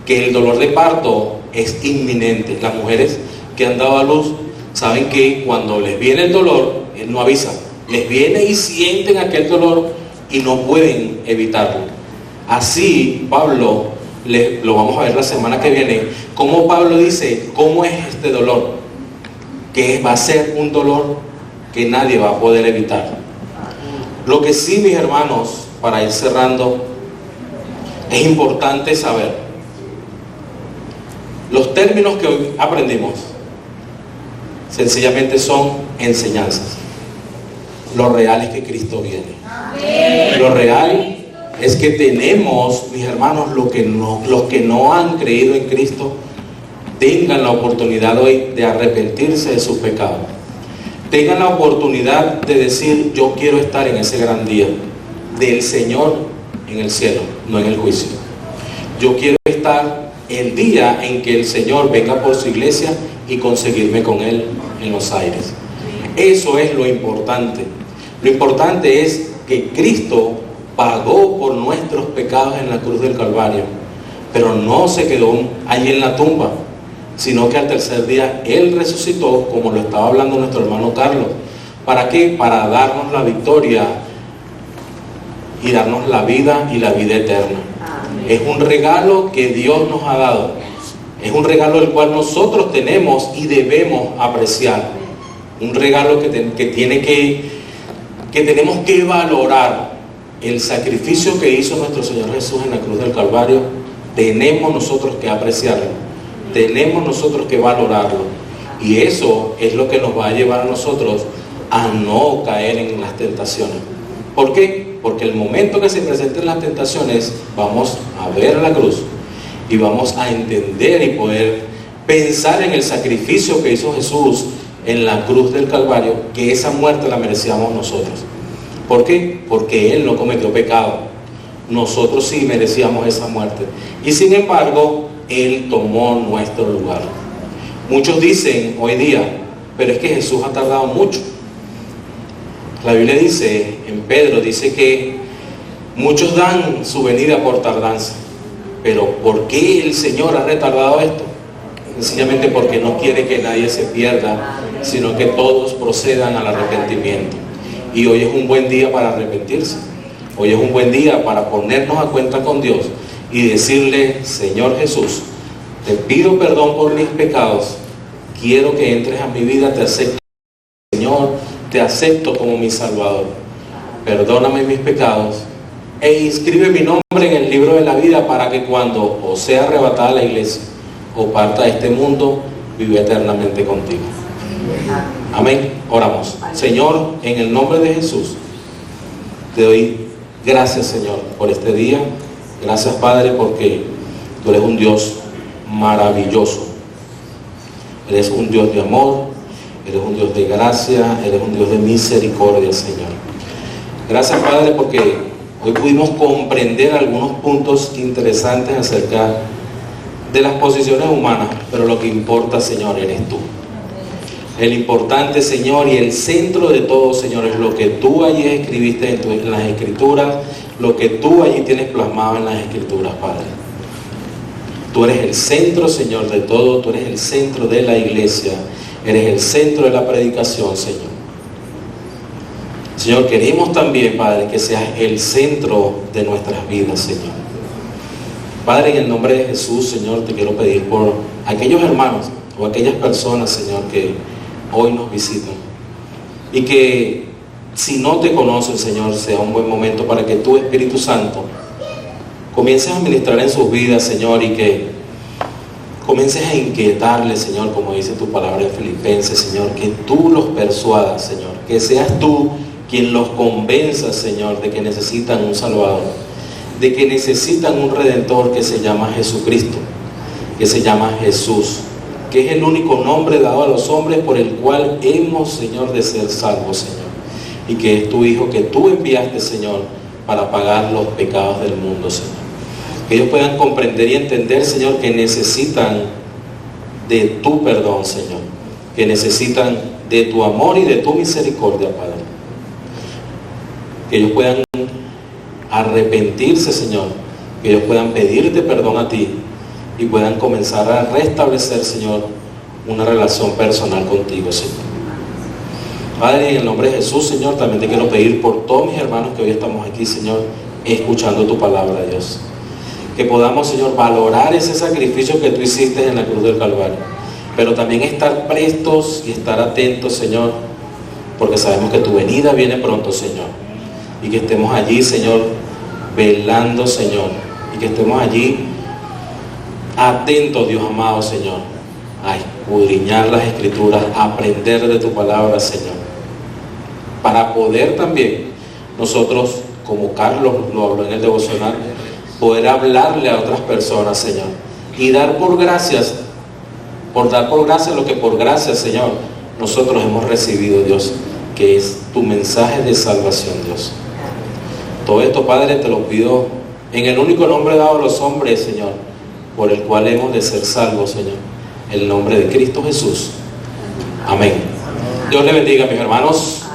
que el dolor de parto es inminente. Las mujeres que han dado a luz saben que cuando les viene el dolor, él no avisa, les viene y sienten aquel dolor y no pueden evitarlo. Así Pablo, lo vamos a ver la semana que viene, cómo Pablo dice cómo es este dolor, que va a ser un dolor que nadie va a poder evitar. Lo que sí, mis hermanos, para ir cerrando, es importante saber los términos que hoy aprendimos sencillamente son enseñanzas. Lo real es que Cristo viene. Lo real es que tenemos, mis hermanos, los que no han creído en Cristo, tengan la oportunidad hoy de arrepentirse de sus pecados. Tengan la oportunidad de decir: yo quiero estar en ese gran día del Señor en el cielo, no en el juicio. Yo quiero estar el día en que el Señor venga por su iglesia y conseguirme con Él en los aires. Eso es lo importante. Lo importante es que Cristo pagó por nuestros pecados en la cruz del Calvario, pero no se quedó ahí en la tumba, sino que al tercer día Él resucitó, como lo estaba hablando nuestro hermano Carlos. ¿Para qué? Para darnos la victoria y darnos la vida y la vida eterna. Es un regalo que Dios nos ha dado. Es un regalo el cual nosotros tenemos y debemos apreciar. Un regalo que tenemos que valorar. El sacrificio que hizo nuestro Señor Jesús en la cruz del Calvario, tenemos nosotros que apreciarlo. Tenemos nosotros que valorarlo. Y eso es lo que nos va a llevar a nosotros a no caer en las tentaciones. ¿Por qué? Porque el momento que se presenten las tentaciones, vamos a ver la cruz y vamos a entender y poder pensar en el sacrificio que hizo Jesús en la cruz del Calvario, que esa muerte la merecíamos nosotros. ¿Por qué? Porque Él no cometió pecado. Nosotros sí merecíamos esa muerte. Y sin embargo, Él tomó nuestro lugar. Muchos dicen hoy día: pero es que Jesús ha tardado mucho. La Biblia dice, en Pedro, dice que muchos dan su venida por tardanza. Pero ¿por qué el Señor ha retardado esto? Sencillamente porque no quiere que nadie se pierda, sino que todos procedan al arrepentimiento. Y hoy es un buen día para arrepentirse. Hoy es un buen día para ponernos a cuenta con Dios y decirle: Señor Jesús, te pido perdón por mis pecados, quiero que entres a mi vida, te acepto, Señor, te acepto como mi Salvador, perdóname mis pecados e inscribe mi nombre en el libro de la vida, para que cuando o sea arrebatada la iglesia o parta de este mundo, viva eternamente contigo. Amén. Oramos. Señor, en el nombre de Jesús, te doy Gracias, Señor, por este día. Gracias, Padre, porque tú eres un Dios maravilloso. Eres un Dios de amor, eres un Dios de gracia, eres un Dios de misericordia, Señor. Gracias, Padre, porque hoy pudimos comprender algunos puntos interesantes acerca de las posiciones humanas, pero lo que importa, Señor, eres tú. El importante, Señor, y el centro de todo, Señor, es lo que tú allí escribiste en las Escrituras, lo que tú allí tienes plasmado en las Escrituras, Padre. Tú eres el centro, Señor, de todo. Tú eres el centro de la iglesia. Eres el centro de la predicación, Señor. Señor, queremos también, Padre, que seas el centro de nuestras vidas, Señor. Padre, en el nombre de Jesús, Señor, te quiero pedir por aquellos hermanos o aquellas personas, Señor, que hoy nos visitan y que si no te conocen, Señor, sea un buen momento para que tu Espíritu Santo comiences a ministrar en sus vidas, Señor, y que comiences a inquietarles, Señor, como dice tu palabra en Filipenses, Señor, que tú los persuadas, Señor, que seas tú quien los convenza, Señor, de que necesitan un Salvador, de que necesitan un Redentor que se llama Jesucristo, que se llama Jesús, que es el único nombre dado a los hombres por el cual hemos, Señor, de ser salvos, Señor, y que es tu Hijo que tú enviaste, Señor, para pagar los pecados del mundo, Señor. Que ellos puedan comprender y entender, Señor, que necesitan de tu perdón, Señor, que necesitan de tu amor y de tu misericordia, Padre. Que ellos puedan arrepentirse, Señor, que ellos puedan pedirte perdón a ti y puedan comenzar a restablecer, Señor, una relación personal contigo, Señor. Padre, en el nombre de Jesús, Señor, también te quiero pedir por todos mis hermanos que hoy estamos aquí, Señor, escuchando tu palabra, Dios. Que podamos, Señor, valorar ese sacrificio que tú hiciste en la cruz del Calvario, pero también estar prestos y estar atentos, Señor, porque sabemos que tu venida viene pronto, Señor, y que estemos allí, Señor, velando, Señor, y que estemos allí atentos, Dios amado, Señor, a escudriñar las Escrituras, a aprender de tu palabra, Señor, para poder también nosotros, como Carlos lo habló en el devocional, poder hablarle a otras personas, Señor, y dar por gracia lo que por gracia, Señor, nosotros hemos recibido, Dios, que es tu mensaje de salvación, Dios. Todo esto, Padre, te lo pido en el único nombre dado a los hombres, Señor, por el cual hemos de ser salvos, Señor, el nombre de Cristo Jesús. Amén. Dios le bendiga, mis hermanos.